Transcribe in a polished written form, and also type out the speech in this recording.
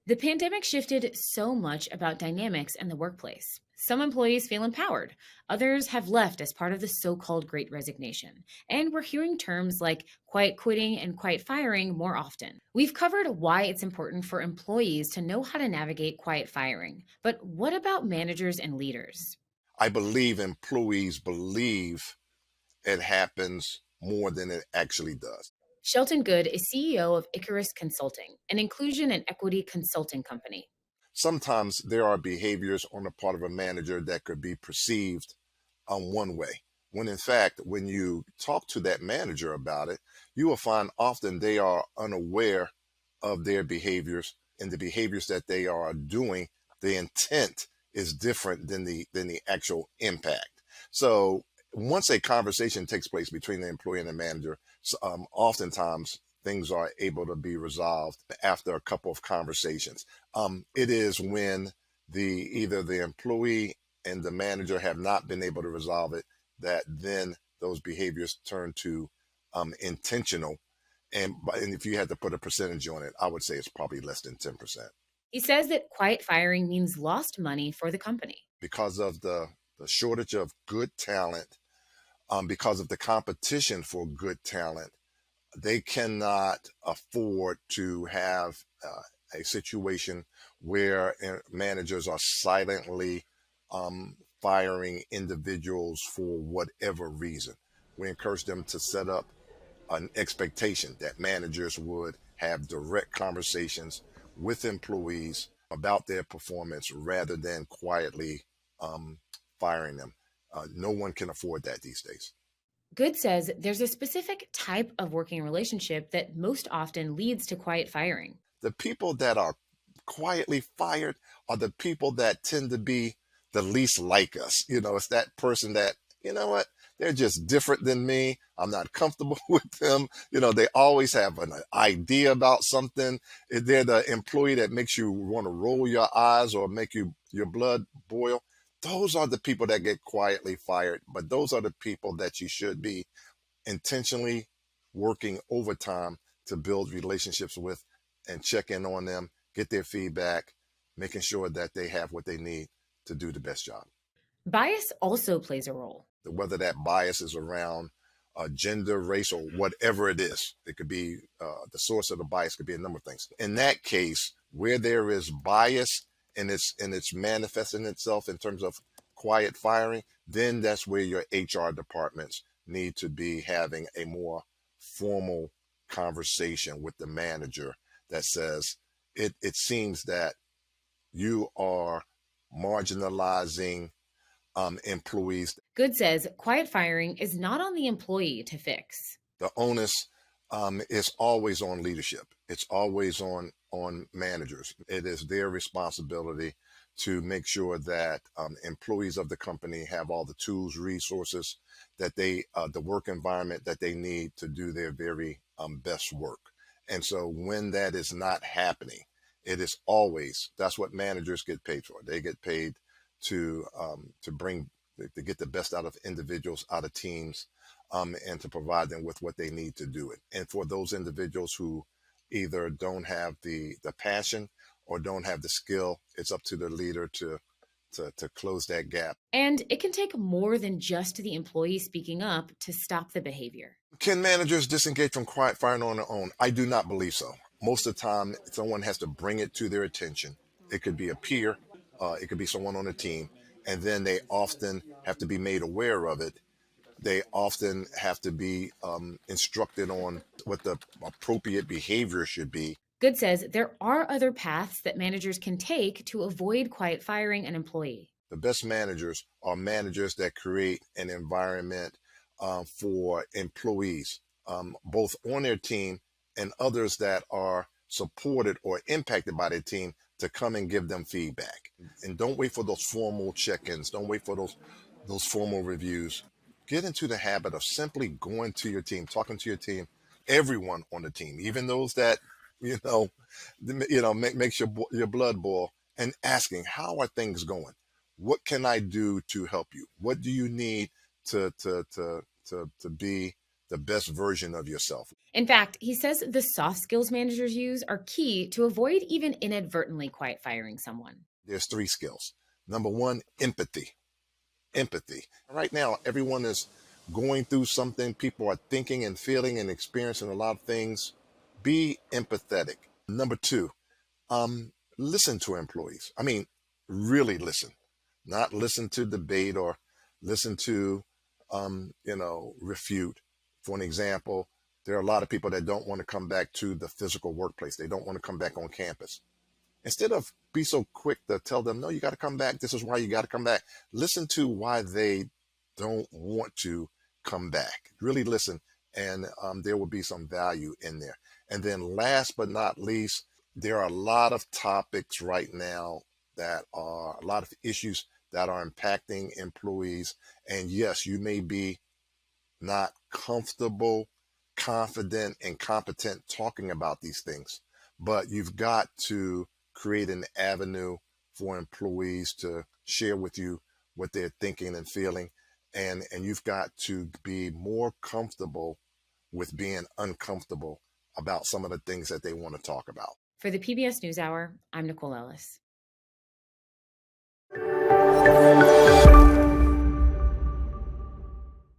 The pandemic shifted so much about dynamics in the workplace. Some employees feel empowered, others have left as part of the so called great resignation. And we're hearing terms like quiet quitting and quiet firing more often. We've covered why it's important for employees to know how to navigate quiet firing. But what about managers and leaders? I believe employees believe it happens more than it actually does. Shelton Goode is CEO of Icarus Consulting, an inclusion and equity consulting company. Sometimes there are behaviors on the part of a manager that could be perceived one way, when in fact, when you talk to that manager about it, you will find often they are unaware of their behaviors and the behaviors that they are doing. The intent is different than the actual impact. So once a conversation takes place between the employee and the manager, oftentimes things are able to be resolved after a couple of conversations. It is when either the employee and the manager have not been able to resolve it that then those behaviors turn to intentional. And if you had to put a percentage on it, I would say it's probably less than 10%. He says that quiet firing means lost money for the company. Because of the shortage of good talent, because of the competition for good talent, they cannot afford to have a situation where managers are silently firing individuals for whatever reason. We encourage them to set up an expectation that managers would have direct conversations with employees about their performance rather than quietly firing them. No one can afford that these days. Good says there's a specific type of working relationship that most often leads to quiet firing. The people that are quietly fired are the people that tend to be the least like us. It's that person that, you know what, they're just different than me. I'm not comfortable with them. They always have an idea about something. They're the employee that makes you want to roll your eyes or make your blood boil. Those are the people that get quietly fired, but those are the people that you should be intentionally working overtime to build relationships with and check in on them, get their feedback, making sure that they have what they need to do the best job. Bias also plays a role. Whether that bias is around gender, race, or whatever it is, it could be the source of the bias could be a number of things. In that case, where there is bias and it's manifesting itself in terms of quiet firing, then that's where your HR departments need to be having a more formal conversation with the manager that says it seems that you are marginalizing employees. Good says quiet firing is not on the employee to fix. The onus is always on leadership. It's always on managers. It is their responsibility to make sure that employees of the company have all the tools, resources that the work environment that they need to do their very best work. And so when that is not happening, it is always, that's what managers get paid for. They get paid to get the best out of individuals, out of teams, and to provide them with what they need to do it. And for those individuals who either don't have the passion or don't have the skill, it's up to the leader to close that gap. And it can take more than just the employee speaking up to stop the behavior. Can managers disengage from quiet firing on their own? I do not believe so. Most of the time, someone has to bring it to their attention. It could be a peer, it could be someone on the team, and then they often have to be made aware of it. They often have to be instructed on what the appropriate behavior should be. Good says there are other paths that managers can take to avoid quiet firing an employee. The best managers are managers that create an environment for employees, both on their team and others that are supported or impacted by their team, to come and give them feedback. And don't wait for those formal check-ins. Don't wait for those formal reviews. Get into the habit of simply going to your team, talking to your team, everyone on the team, even those that makes your blood boil, and asking, how are things going? What can I do to help you? What do you need to be the best version of yourself. In fact, he says the soft skills managers use are key to avoid even inadvertently quiet firing someone. There's 3 skills. Number 1, empathy. Empathy. Right now, everyone is going through something. People are thinking and feeling and experiencing a lot of things. Be empathetic. Number 2, listen to employees. I mean, really listen, not listen to debate or listen to, refute. For an example, there are a lot of people that don't want to come back to the physical workplace. They don't want to come back on campus. Instead of be so quick to tell them, no, you got to come back. This is why you got to come back. Listen to why they don't want to come back. Really listen, and there will be some value in there. And then last but not least, there are a lot of topics right now that are a lot of issues that are impacting employees. And yes, you may be not comfortable, confident, and competent talking about these things, but you've got to create an avenue for employees to share with you what they're thinking and feeling. And you've got to be more comfortable with being uncomfortable about some of the things that they want to talk about. For the PBS NewsHour, I'm Nicole Ellis.